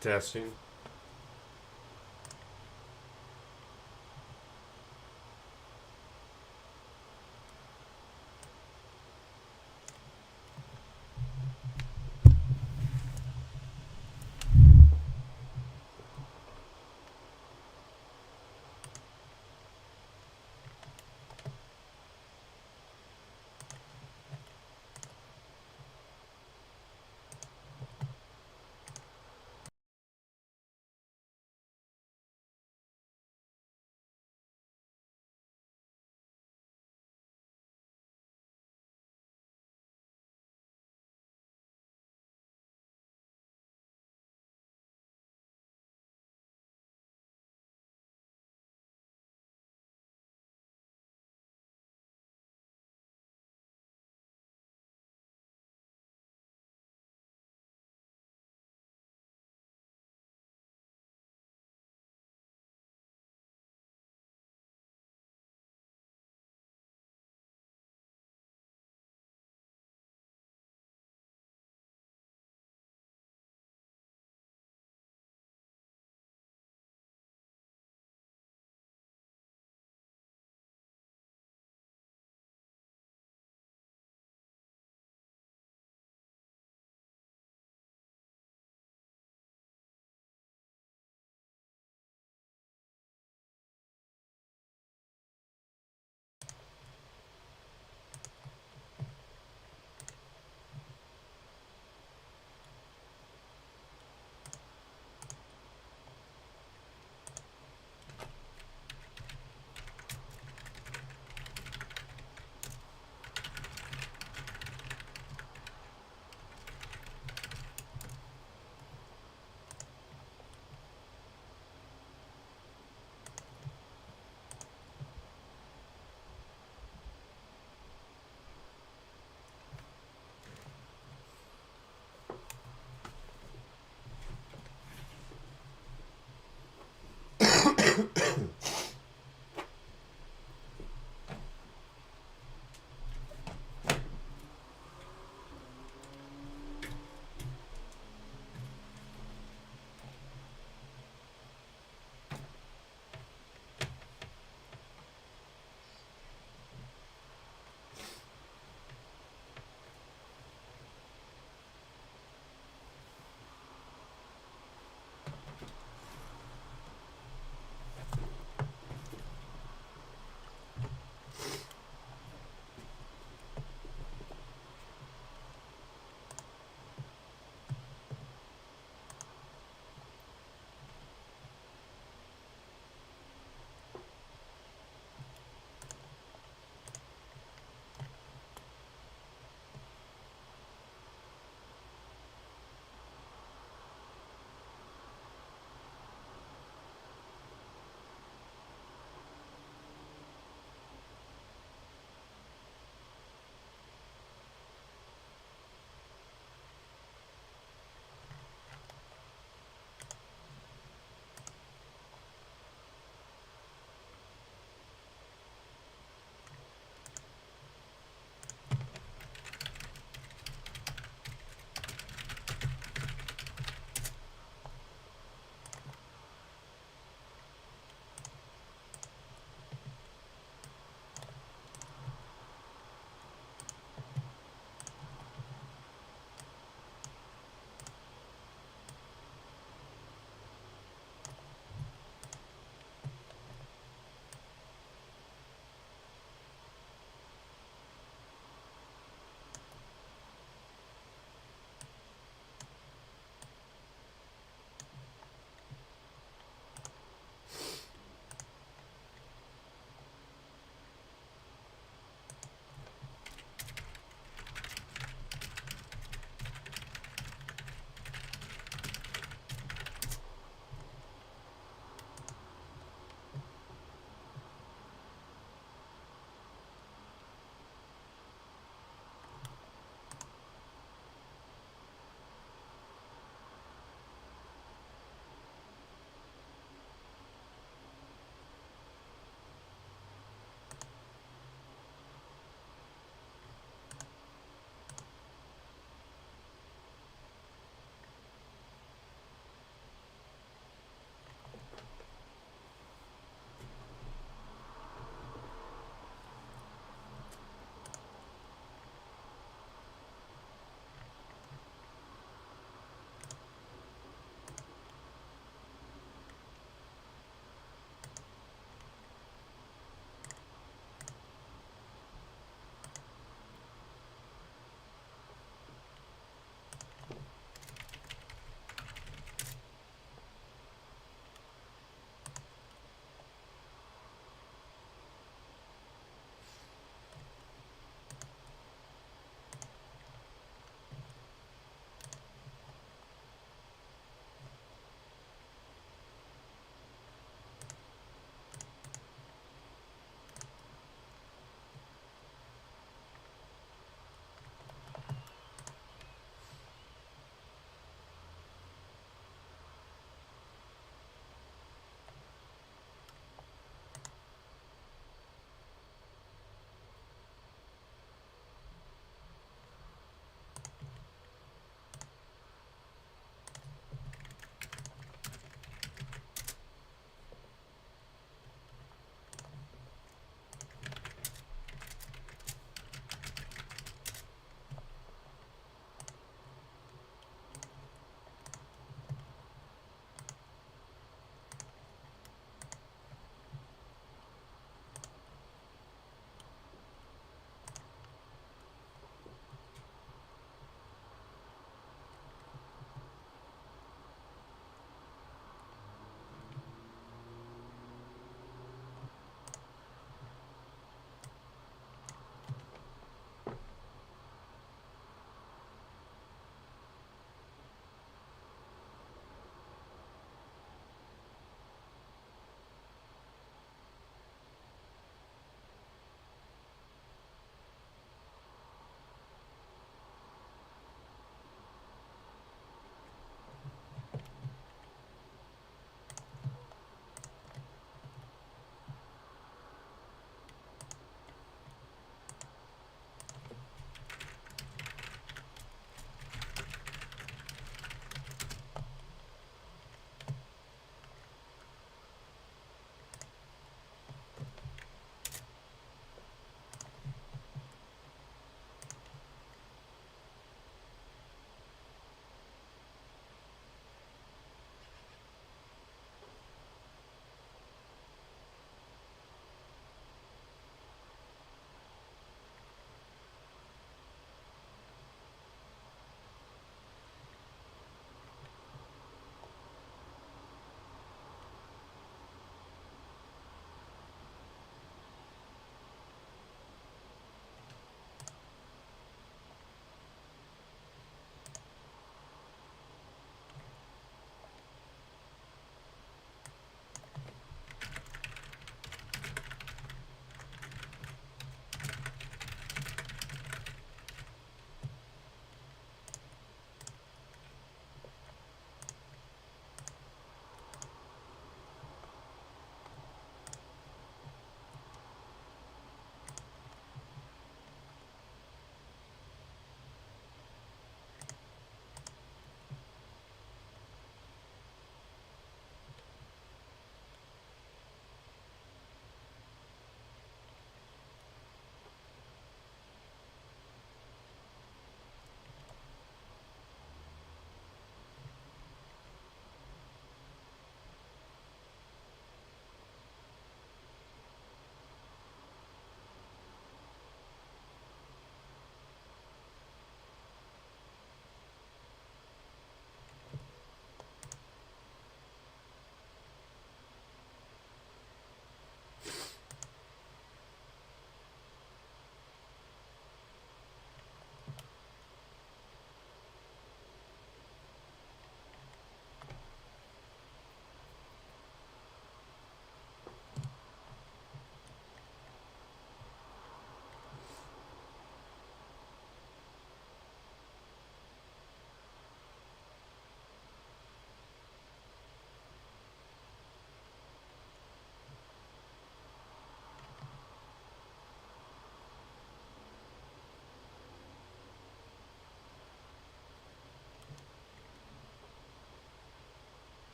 Testing.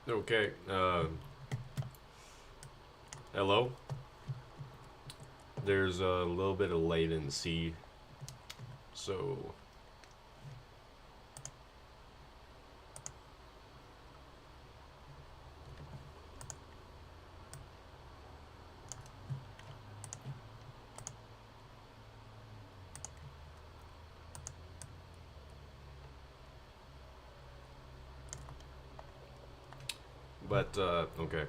Okay, hello? There's a little bit of latency, so... Okay.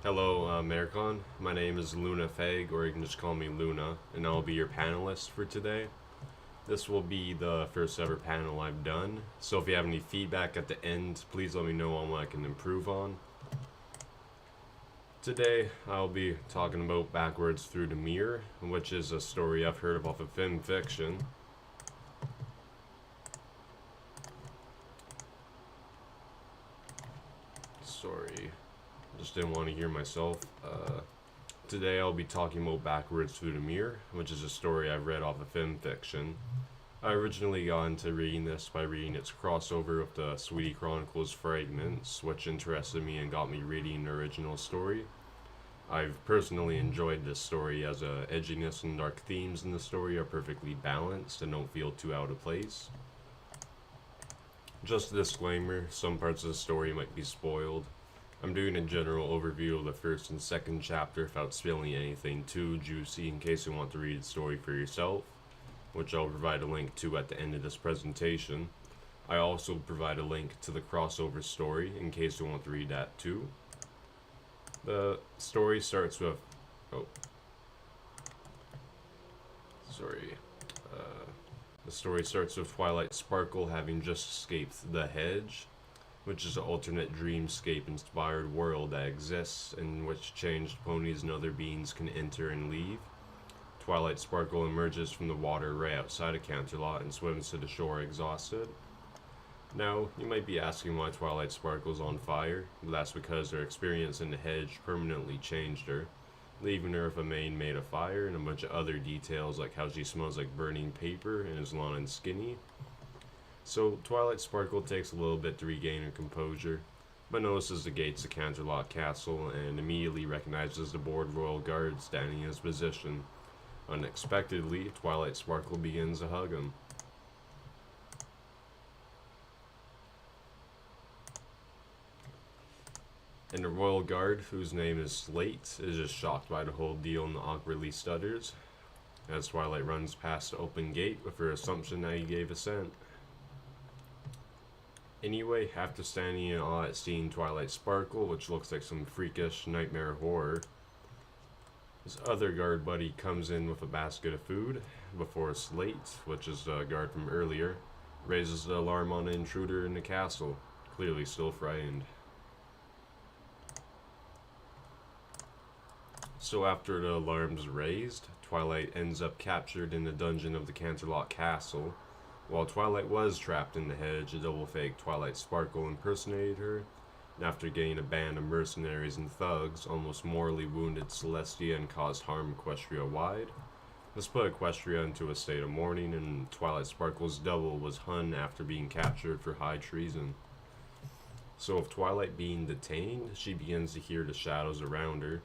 Hello, Marecon. My name is Luna Fag, or you can just call me Luna, and I'll be your panelist for today. This will be the first ever panel I've done, so if you have any feedback at the end, please let me know on what I can improve on. Today, I'll be talking about Backwards Through the Mirror, which is a story I've heard of off of film fiction. Sorry, just didn't want to hear myself. Today I'll be talking about Backwards Through the Mirror, which is a story I've read off of film fiction. I originally got into reading this by reading its crossover with the Sweetie Chronicles Fragments, which interested me and got me reading the original story. I've personally enjoyed this story as edginess and dark themes in the story are perfectly balanced and don't feel too out of place. Just a disclaimer, some parts of the story might be spoiled. I'm doing a general overview of the first and second chapter without spilling anything too juicy in case you want to read the story for yourself, which I'll provide a link to at the end of this presentation. I also provide a link to the crossover story in case you want to read that too. The story starts with... oh. Sorry. The story starts with Twilight Sparkle having just escaped the Hedge, which is an alternate dreamscape-inspired world that exists in which changed ponies and other beings can enter and leave. Twilight Sparkle emerges from the water right outside of Canterlot and swims to the shore exhausted. Now, you might be asking why Twilight Sparkle's on fire, but that's because her experience in the Hedge permanently changed her, leaving her with a mane made of fire and a bunch of other details like how she smells like burning paper and is long and skinny. So Twilight Sparkle takes a little bit to regain her composure, but notices the gates of Canterlot Castle and immediately recognizes the bored royal guard standing in his position. Unexpectedly, Twilight Sparkle begins to hug him. And the royal guard, whose name is Slate, is just shocked by the whole deal and awkwardly stutters as Twilight runs past the open gate with her assumption that he gave assent. Anyway, after standing in awe at seeing Twilight Sparkle, which looks like some freakish nightmare horror, his other guard buddy comes in with a basket of food before Slate, which is the guard from earlier, raises the alarm on an intruder in the castle, clearly still frightened. So after the alarm's raised, Twilight ends up captured in the dungeon of the Canterlot Castle. While Twilight was trapped in the Hedge, a double-fake Twilight Sparkle impersonated her, and after getting a band of mercenaries and thugs, almost mortally wounded Celestia and caused harm Equestria-wide. This put Equestria into a state of mourning, and Twilight Sparkle's double was hung after being captured for high treason. So with Twilight being detained, she begins to hear the shadows around her.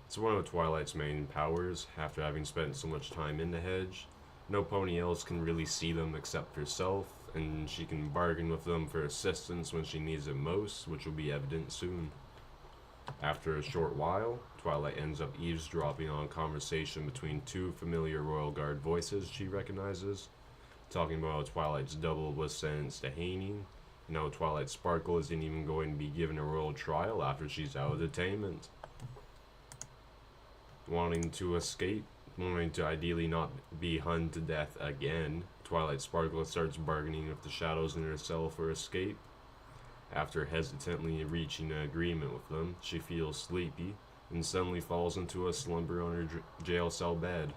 It's one of Twilight's main powers, after having spent so much time in the Hedge. No pony else can really see them except herself, and she can bargain with them for assistance when she needs it most, which will be evident soon. After a short while, Twilight ends up eavesdropping on a conversation between two familiar Royal Guard voices she recognizes, talking about how Twilight's double was sentenced to hanging, and how Twilight Sparkle isn't even going to be given a royal trial after she's out of detainment. Wanting to escape, wanting to ideally not be hung to death again, Twilight Sparkle starts bargaining with the shadows in her cell for escape. After hesitantly reaching an agreement with them, she feels sleepy and suddenly falls into a slumber on her jail cell bed,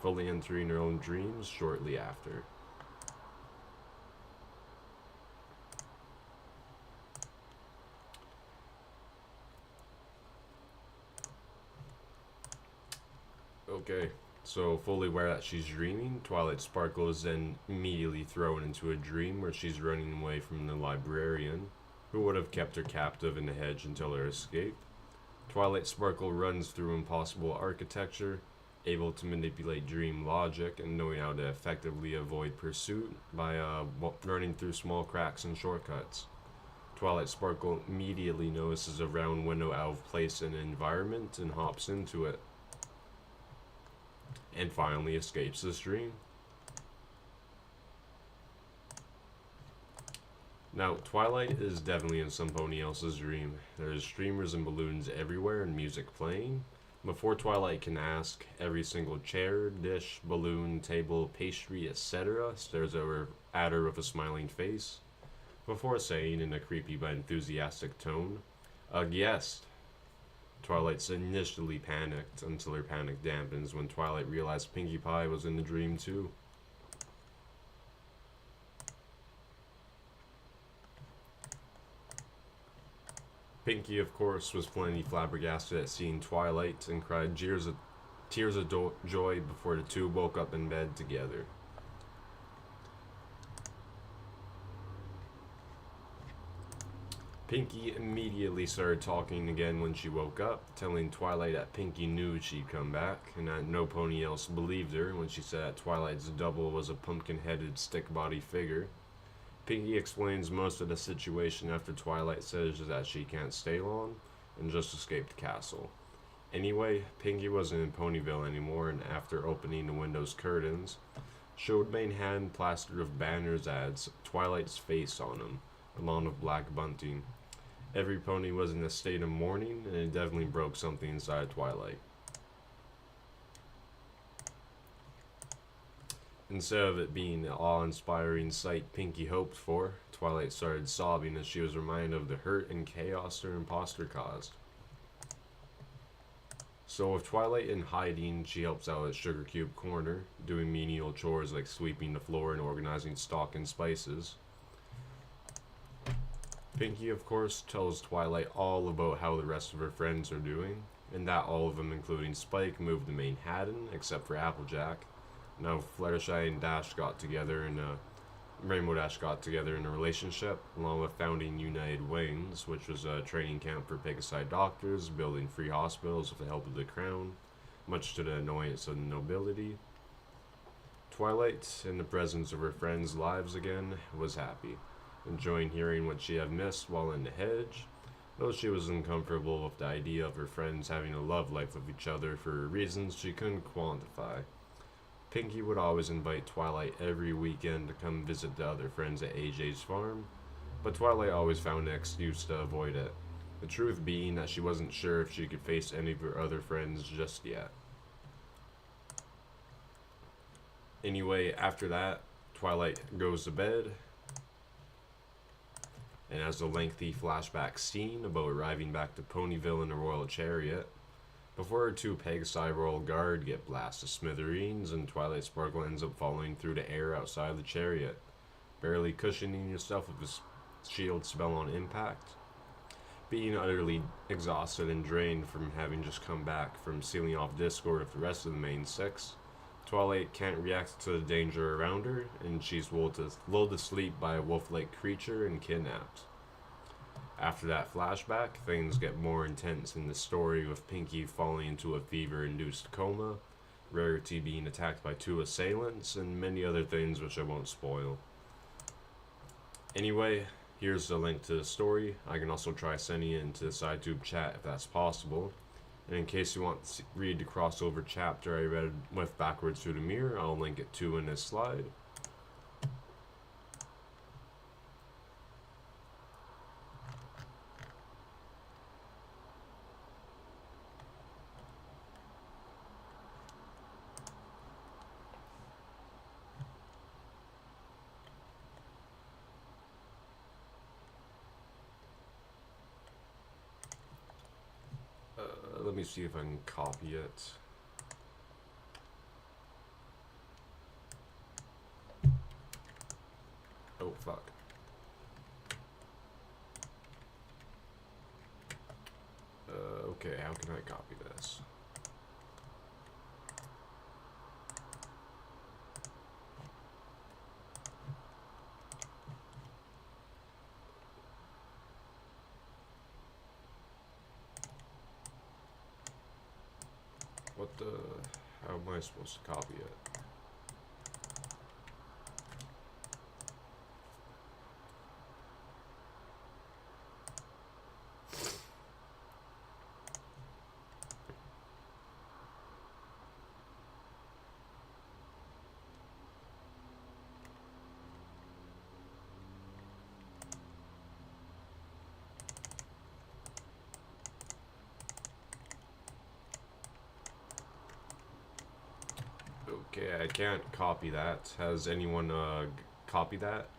fully entering her own dreams shortly after. Okay, so fully aware that she's dreaming, Twilight Sparkle is then immediately thrown into a dream where she's running away from the librarian, who would have kept her captive in the hedge until her escape. Twilight Sparkle runs through impossible architecture, able to manipulate dream logic and knowing how to effectively avoid pursuit by running through small cracks and shortcuts. Twilight Sparkle immediately notices a round window out of place in an environment and hops into it, and finally escapes this dream. Now, Twilight is definitely in somebody else's dream. There's streamers and balloons everywhere and music playing. Before Twilight can ask, every single chair, dish, balloon, table, pastry, etc. stares at her with a smiling face. Before saying in a creepy but enthusiastic tone, "A guest." Twilight's initially panicked until her panic dampens when Twilight realized Pinkie Pie was in the dream too. Pinkie, of course, was plenty flabbergasted at seeing Twilight and cried tears of joy before the two woke up in bed together. Pinkie immediately started talking again when she woke up, telling Twilight that Pinkie knew she'd come back, and that no pony else believed her when she said that Twilight's double was a pumpkin-headed stick-body figure. Pinkie explains most of the situation after Twilight says that she can't stay long and just escaped the castle. Anyway, Pinkie wasn't in Ponyville anymore, and after opening the window's curtains, showed Manhattan plastered with banners ads Twilight's face on them, along with black bunting. Every pony was in a state of mourning, and it definitely broke something inside Twilight. Instead of it being the awe-inspiring sight Pinkie hoped for, Twilight started sobbing as she was reminded of the hurt and chaos her imposter caused. So with Twilight in hiding, she helps out at Sugar Cube Corner, doing menial chores like sweeping the floor and organizing stock and spices. Pinkie, of course, tells Twilight all about how the rest of her friends are doing, and that all of them, including Spike, moved to Manhattan, except for Applejack. Now Fluttershy and Rainbow Dash got together in a relationship, along with founding United Wings, which was a training camp for Pegasi doctors, building free hospitals with the help of the crown, much to the annoyance of the nobility. Twilight, in the presence of her friends' lives again, was happy, enjoying hearing what she had missed while in the hedge, though she was uncomfortable with the idea of her friends having a love life with each other for reasons she couldn't quantify. Pinkie would always invite Twilight every weekend to come visit the other friends at AJ's farm, but Twilight always found an excuse to avoid it, the truth being that she wasn't sure if she could face any of her other friends just yet. Anyway, after that, Twilight goes to bed, and has a lengthy flashback scene about arriving back to Ponyville in a royal chariot, before her two Pegasi Royal Guard get blasted to smithereens and Twilight Sparkle ends up falling through the air outside the chariot, barely cushioning yourself with a shield spell on impact. Being utterly exhausted and drained from having just come back from sealing off Discord with the rest of the main six, Twilight can't react to the danger around her, and she's lulled to sleep by a wolf-like creature and kidnapped. After that flashback, things get more intense in the story, with Pinkie falling into a fever-induced coma, Rarity being attacked by two assailants, and many other things which I won't spoil. Anyway, here's the link to the story. I can also try sending it into the SciTube chat if that's possible. And in case you want to read the crossover chapter I read with Backwards Through the Mirror, I'll link it too in this slide. Let me see if I can copy it. Oh, fuck. Okay, how can I copy this? What the... How am I supposed to copy it? Okay, I can't copy that. Has anyone copied that?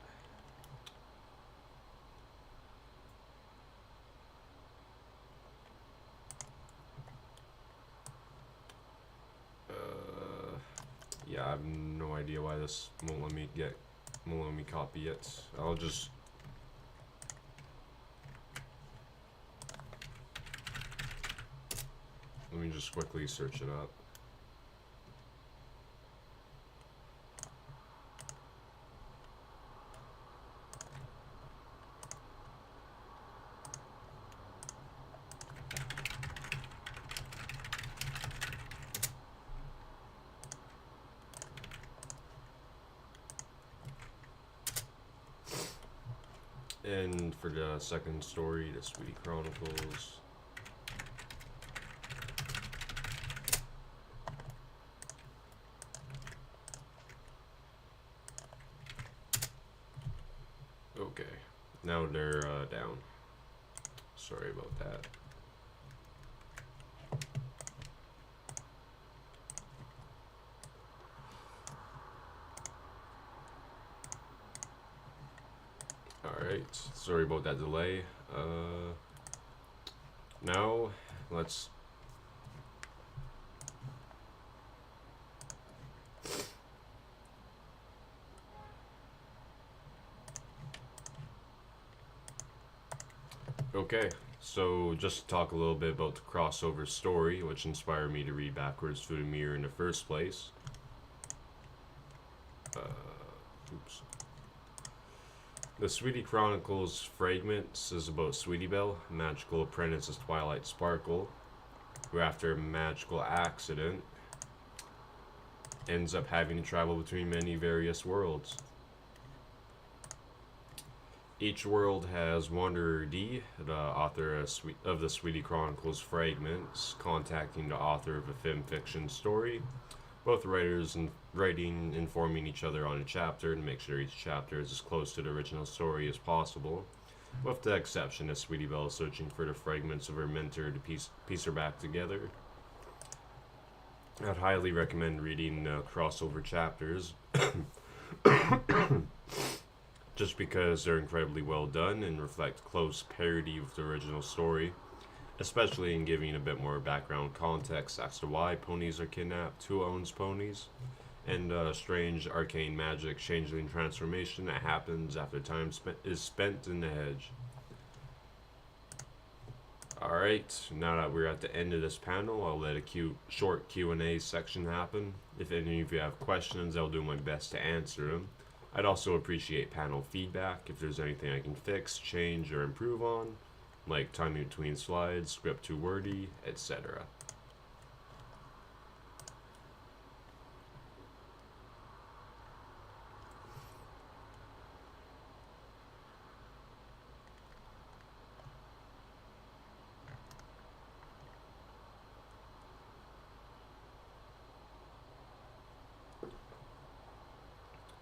Yeah, I have no idea why this won't let me copy it. I'll just... Let me just quickly search it up. And for the second story, the Sweetie Chronicles. Okay, now they're down. Sorry about that. Alright, sorry about that delay. Now, let's... Okay, so just to talk a little bit about the crossover story, which inspired me to read Backwards Through the Mirror in the first place. Oops. The Sweetie Chronicles Fragments is about Sweetie Belle, a magical apprentice of Twilight Sparkle, who after a magical accident ends up having to travel between many various worlds. Each world has Wanderer D, the author of the Sweetie Chronicles Fragments, contacting the author of a fan-fiction story. Both writers writing informing each other on a chapter to make sure each chapter is as close to the original story as possible, with the exception of Sweetie Belle searching for the fragments of her mentor to piece her back together. I'd highly recommend reading crossover chapters, just because they're incredibly well done and reflect close parody of the original story, especially in giving a bit more background context as to why ponies are kidnapped, who owns ponies, and strange arcane magic changeling transformation that happens after time is spent in the hedge. Alright, now that we're at the end of this panel, I'll let a short Q&A section happen. If any of you have questions, I'll do my best to answer them. I'd also appreciate panel feedback if there's anything I can fix, change, or improve on, like timing between slides, script too wordy, etc.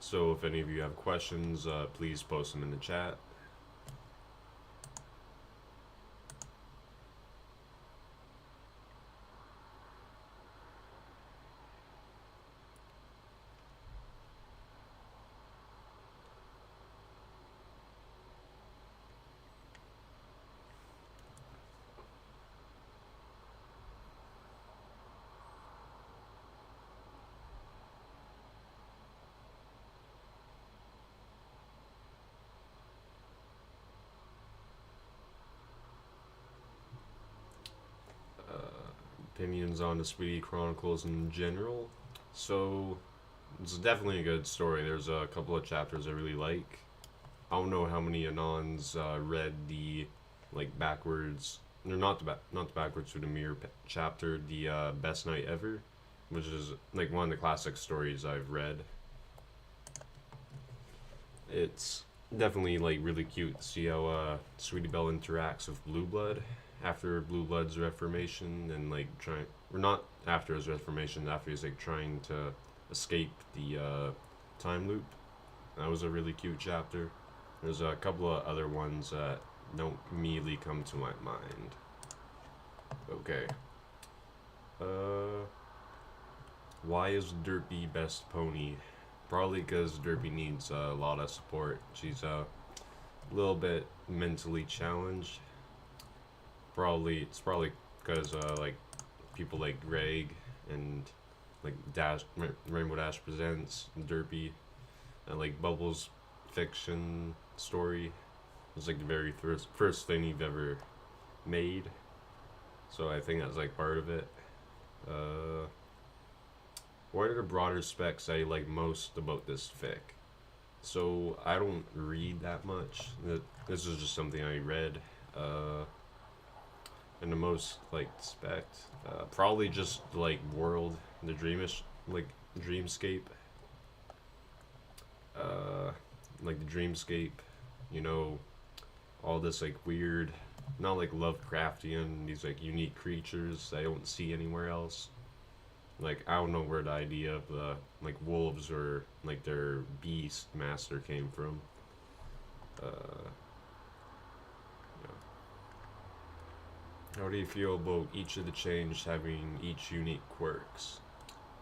So if any of you have questions, please post them in the chat. Opinions on the Sweetie Chronicles in general. So it's definitely a good story. There's a couple of chapters I really like. I don't know how many Anons read the backwards or not the backwards to the mirror chapter, the best night ever, which is like one of the classic stories I've read. It's definitely like really cute to see how Sweetie Belle interacts with Blue Blood after Blue Blood's reformation, and like trying, or not after his reformation, after he's like trying to escape the time loop. That was a really cute chapter. There's a couple of other ones that don't immediately come to my mind. Okay. Uh, why is Derpy best pony? Probably because Derpy needs a lot of support. She's a little bit mentally challenged. It's probably because like people like Greg and like Rainbow Dash presents Derpy, and like Bubbles' fiction story was like the very first thing you've ever made. So I think that's like part of it. Uh, what are the broader specs I like most about this fic? So I don't read that much. This is just something I read. Uh, and the most like spec, probably just like world, the dreamish, like dreamscape. Uh, like the dreamscape, you know, all this like weird, not like Lovecraftian, these like unique creatures I don't see anywhere else. Like I don't know where the idea of like wolves or like their beast master came from. Uh, yeah. How do you feel about each of the change having each unique quirks?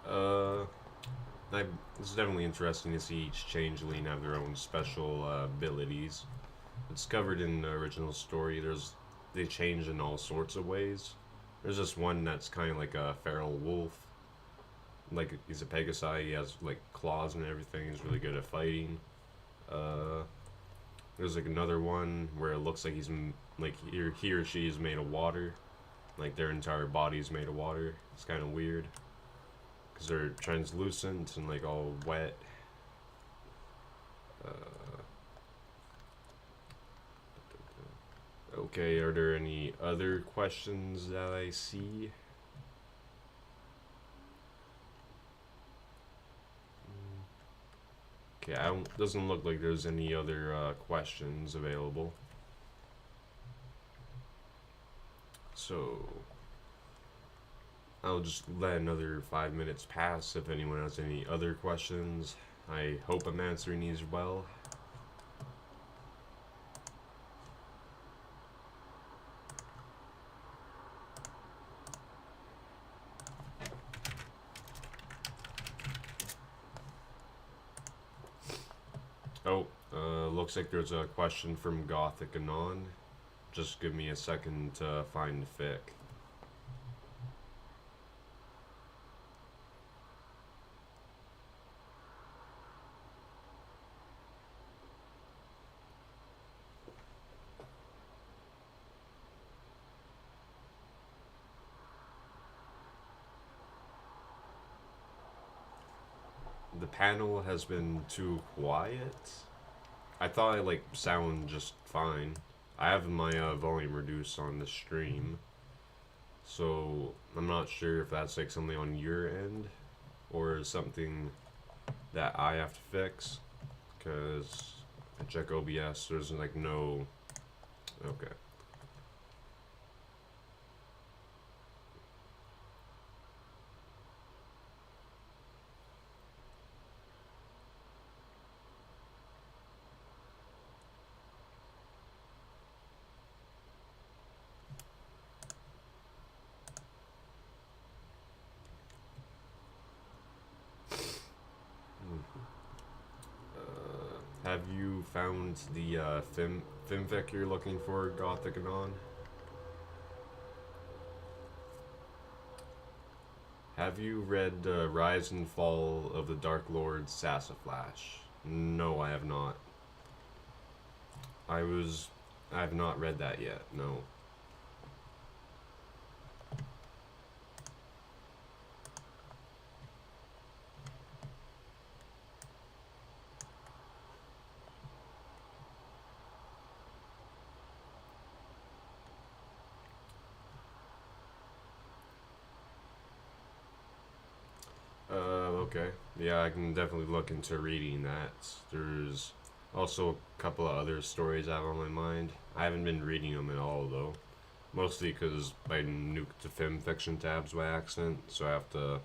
Uh, it's definitely interesting to see each changeling have their own special abilities. It's covered in the original story. They change in all sorts of ways. There's just one that's kind of like a feral wolf. Like he's a Pegasi. He has like claws and everything. He's really good at fighting. Uh, there's like another one where it looks like like he or she is made of water. Like their entire body is made of water. It's kind of weird because they're translucent and like all wet. Uh, okay, are there any other questions that I see? Okay, doesn't look like there's any other questions available. So I'll just let another 5 minutes pass if anyone has any other questions. I hope I'm answering these well. Oh, looks like there's a question from Gothic Anon. Just give me a second to find the fic. The panel has been too quiet. I thought I like sound just fine. I have my volume reduced on the stream, so I'm not sure if that's like something on your end or something that I have to fix. Cause I check OBS, there's like no. Okay. Have you found the Fimfic you're looking for, Gothic Anon? Have you read Rise and Fall of the Dark Lord Sassaflash? No, I have not. I have not read that yet, no. Okay. Yeah, I can definitely look into reading that. There's also a couple of other stories I have on my mind. I haven't been reading them at all though. Mostly because I nuked the film fiction tabs by accident, so I have to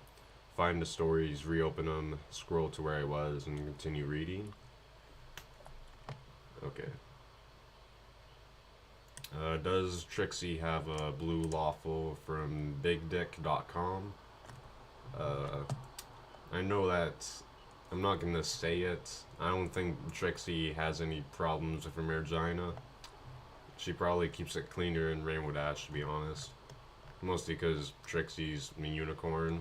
find the stories, reopen them, scroll to where I was, and continue reading. Okay. Does Trixie have a blue lawful from BigDick.com? Uh, I know that I'm not gonna say it. I don't think Trixie has any problems with her vagina. She probably keeps it cleaner in Rainbow Dash, to be honest. Mostly because Trixie's a unicorn.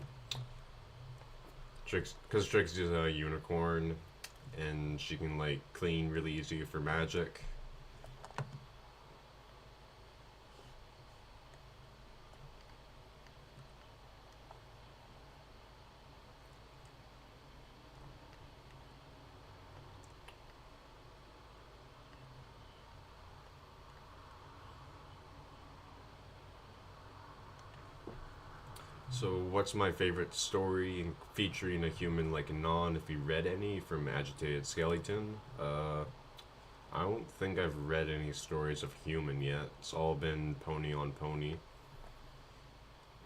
Because Trixie's a unicorn, and she can like clean really easy for magic. So, what's my favorite story featuring a human like Non? If you read any from Agitated Skeleton, I don't think I've read any stories of human yet. It's all been pony on pony.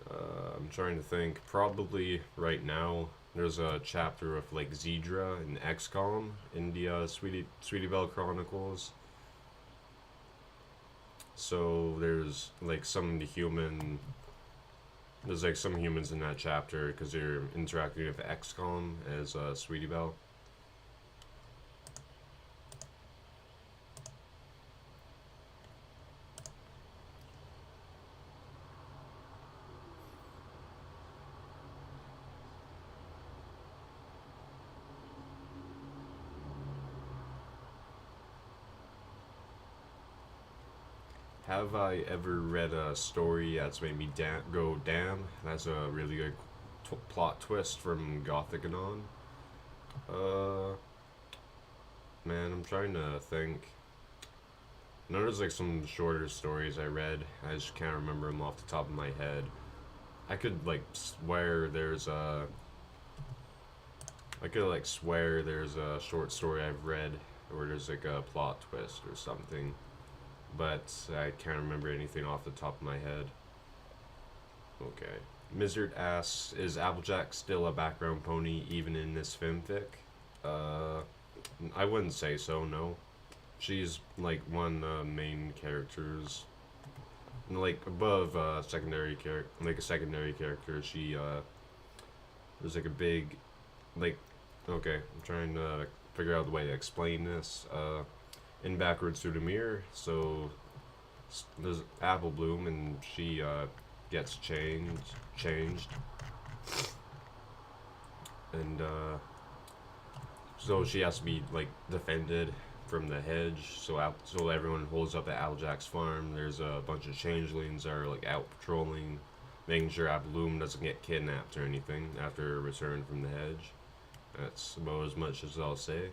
I'm trying to think. Probably right now, there's a chapter of like Zedra and XCOM in the Sweetie Belle Chronicles. So there's like some of the human. There's like some humans in that chapter because they're interacting with XCOM as Sweetie Belle. Have I ever read a story that's made me go damn? That's a really good plot twist from Gothic Anon. Uh, Man, I'm trying to think. I know there's like some shorter stories I read. I just can't remember them off the top of my head. I could like swear there's a. I could like swear there's a short story I've read where there's like a plot twist or something, but I can't remember anything off the top of my head. Okay. Mizzard asks, is Applejack still a background pony even in this fanfic? Uh, I wouldn't say so, no. She's like one main characters. Like above secondary character, like a secondary character, she there's like a big, like, okay, I'm trying to figure out the way to explain this. In Backwards Through the Mirror, so there's Apple Bloom, and she gets changed, and so she has to be like defended from the hedge. So everyone holds up at Applejack's farm. There's a bunch of changelings that are like out patrolling, making sure Apple Bloom doesn't get kidnapped or anything after her return from the hedge. That's about as much as I'll say.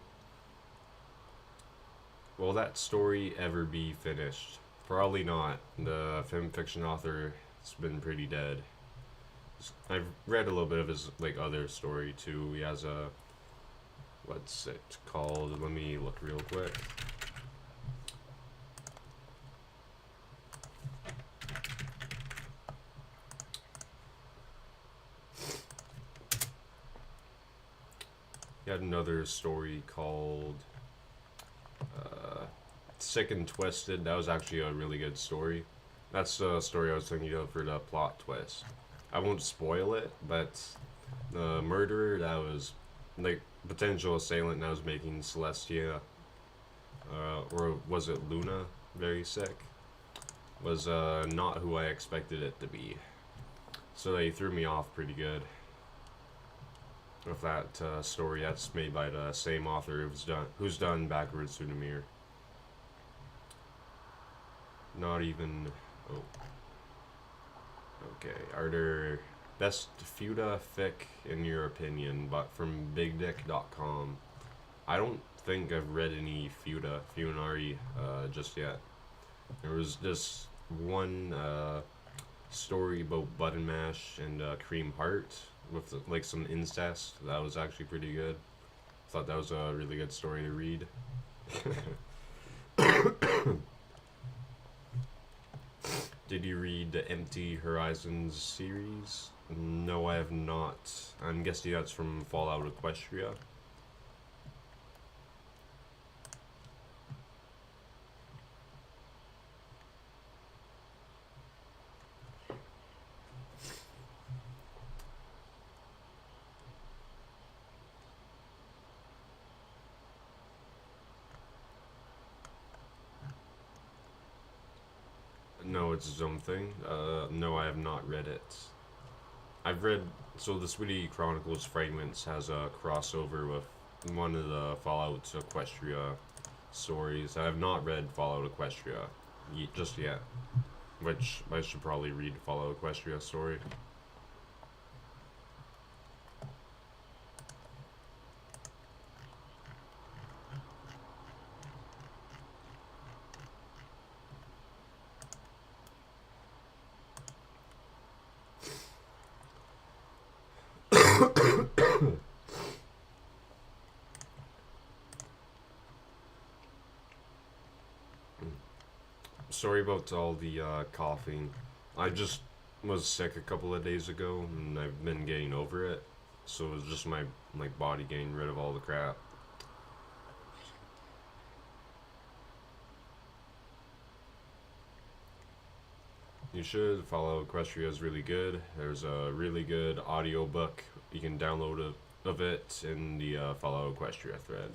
Will that story ever be finished? Probably not. The fanfiction author has been pretty dead. I've read a little bit of his like other story too. He has a, what's it called? Let me look real quick. He had another story called Sick and Twisted. That was actually a really good story. That's the story I was thinking of for the plot twist. I won't spoil it, but the murderer that was like potential assailant that was making Celestia, or was it Luna, very sick, was not who I expected it to be. So they threw me off pretty good with that story. That's made by the same author who's done Backwards Through the Mirror. Not even. Oh. Okay. Are there best Fuda fic in your opinion? But from BigDick.com. I don't think I've read any Funari just yet. There was this one story about Button Mash and Cream Heart. with like some incest. That was actually pretty good. Thought that was a really good story to read. Did you read the Empty Horizons series? No, I have not. I'm guessing that's from Fallout Equestria. No, it's its own thing. No, I have not read it. I've read, so the Sweetie Chronicles Fragments has a crossover with one of the Fallout Equestria stories. I have not read Fallout Equestria just yet, which I should probably read Fallout Equestria story. Sorry about all the coughing. I just was sick a couple of days ago, and I've been getting over it. So it was just my like body getting rid of all the crap. You should follow Equestria is really good. There's a really good audiobook you can download of it in the follow Equestria thread.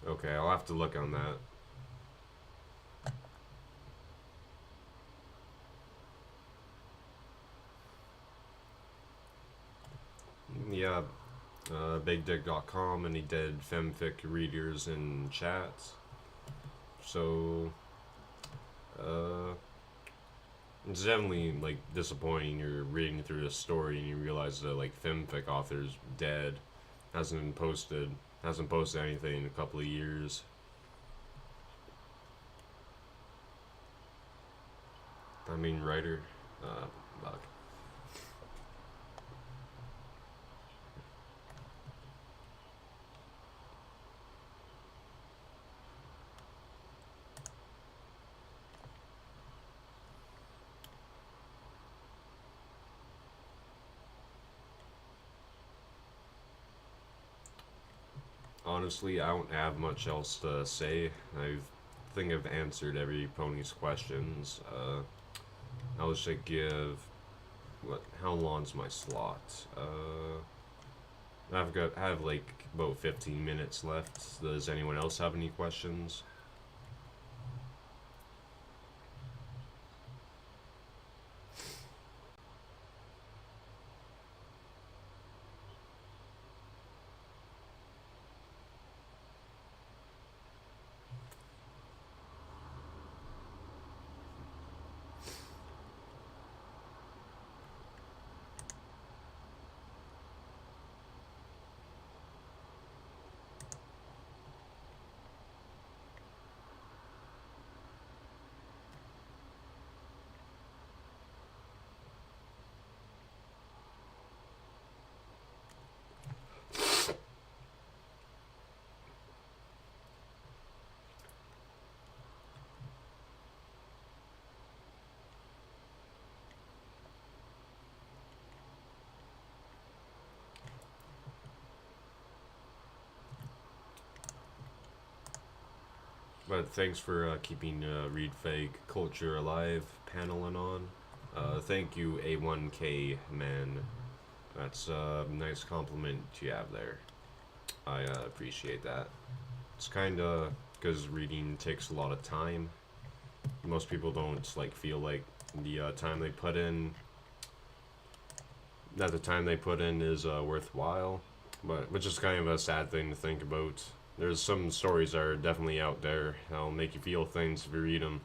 Okay, I'll have to look on that. Yeah, BigDick.com, and he did femfic readers in chat. So, uh, it's definitely like disappointing. You're reading through the story and you realize that like femfic author's dead, hasn't posted anything in a couple of years. I mean, writer, fuck. Honestly, I don't have much else to say. I think I've answered every pony's questions. I'll just give what? How long's my slot? I have like about 15 minutes left. Does anyone else have any questions? But thanks for keeping Read Fake culture alive, paneling on. Thank you, A1K man. That's a nice compliment you have there. I appreciate that. It's kind of because reading takes a lot of time. Most people don't like feel like the time they put in that the time they put in is worthwhile, but which is kind of a sad thing to think about. There's some stories that are definitely out there that'll make you feel things if you read them,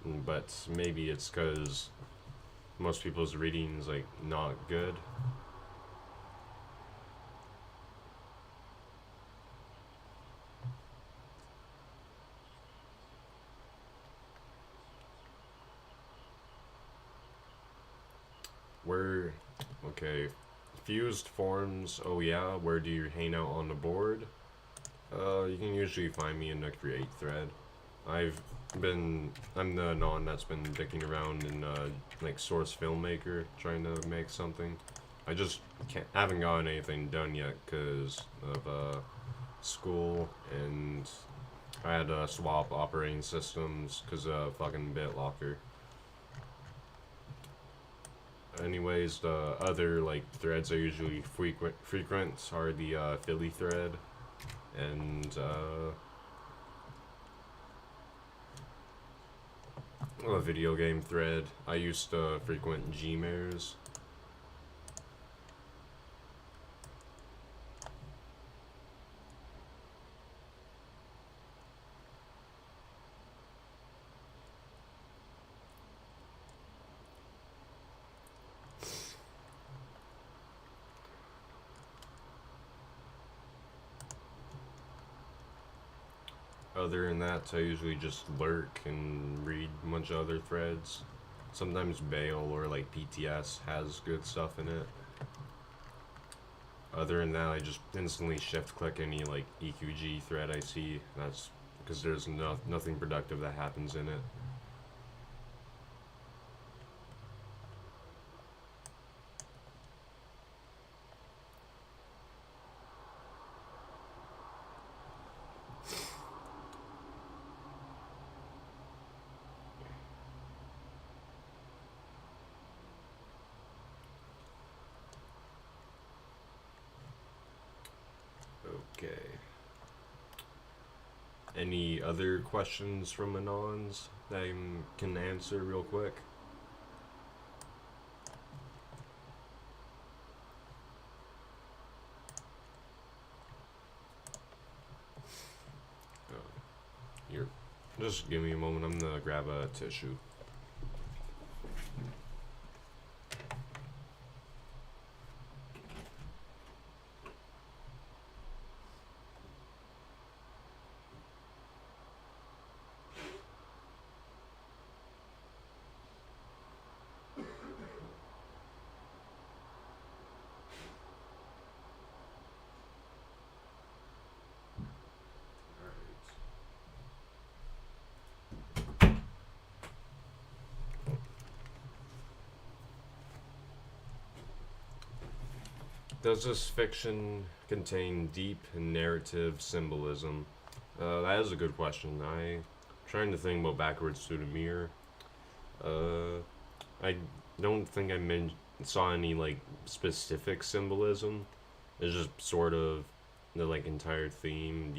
but maybe it's because most people's reading is like not good. We're okay. Fused forms, oh yeah, where do you hang out on the board? You can usually find me in the create thread. I'm the non that's been dicking around in like Source Filmmaker trying to make something. I just haven't gotten anything done yet because of school, and I had to swap operating systems because of fucking BitLocker. Anyways, the other like threads I usually frequent are the Philly thread and a video game thread. I used to frequent Gmares. Other than that, I usually just lurk and read a bunch of other threads. Sometimes Bail or like PTS has good stuff in it. Other than that, I just instantly shift click any like EQG thread I see. That's because there's nothing productive that happens in it. Okay. Any other questions from Anons that I can answer real quick? Here, just give me a moment. I'm gonna grab a tissue. Does this fiction contain deep narrative symbolism? That is a good question. I'm trying to think about backwards through the mirror. I don't think I saw any like specific symbolism. It's just sort of the like entire theme.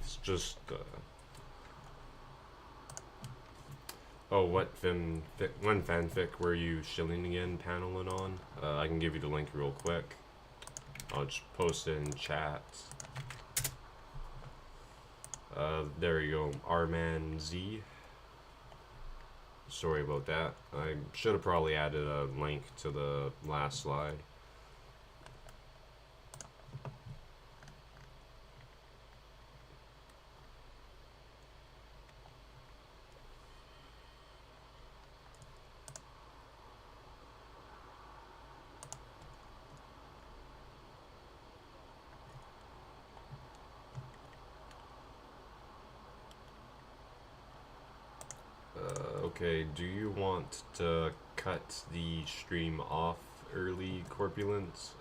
It's just oh, when fanfic were you shilling again, paneling on? I can give you the link real quick. I'll just post it in chat. There you go, Rman Z. Sorry about that. I should have probably added a link to the last slide. Okay, do you want to cut the stream off early, Corpulence?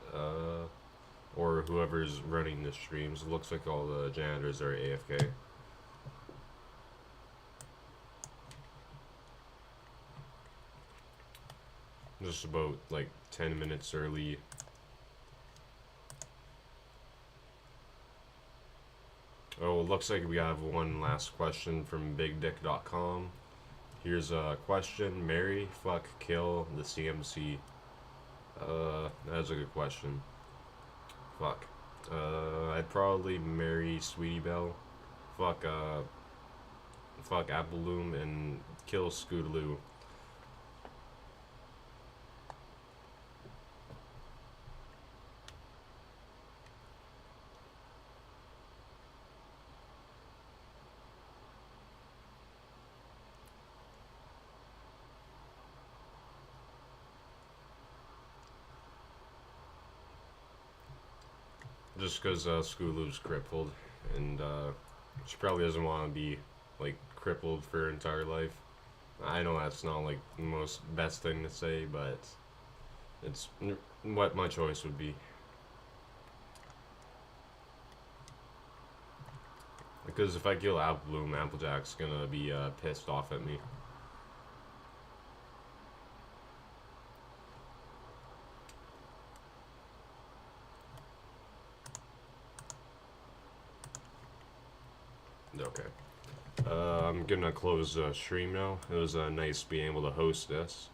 Or whoever's running the streams? It looks like all the janitors are AFK. Just about like 10 minutes early. Oh, it looks like we have one last question from BigDick.com. Here's a question. Marry, fuck, kill the CMC. That's a good question. Fuck. I'd probably marry Sweetie Belle. Fuck, fuck Applebloom and kill Scootaloo. Just because Skulu's crippled, and she probably doesn't want to be like crippled for her entire life. I know that's not like the most best thing to say, but it's what my choice would be. Because if I kill Applebloom, Applejack's gonna be pissed off at me. Okay. I'm gonna close the stream now. It was nice being able to host this.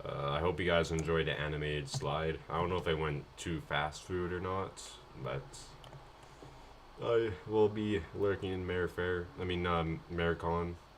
I hope you guys enjoyed the animated slide. I don't know if I went too fast food or not, but I will be lurking in Marecon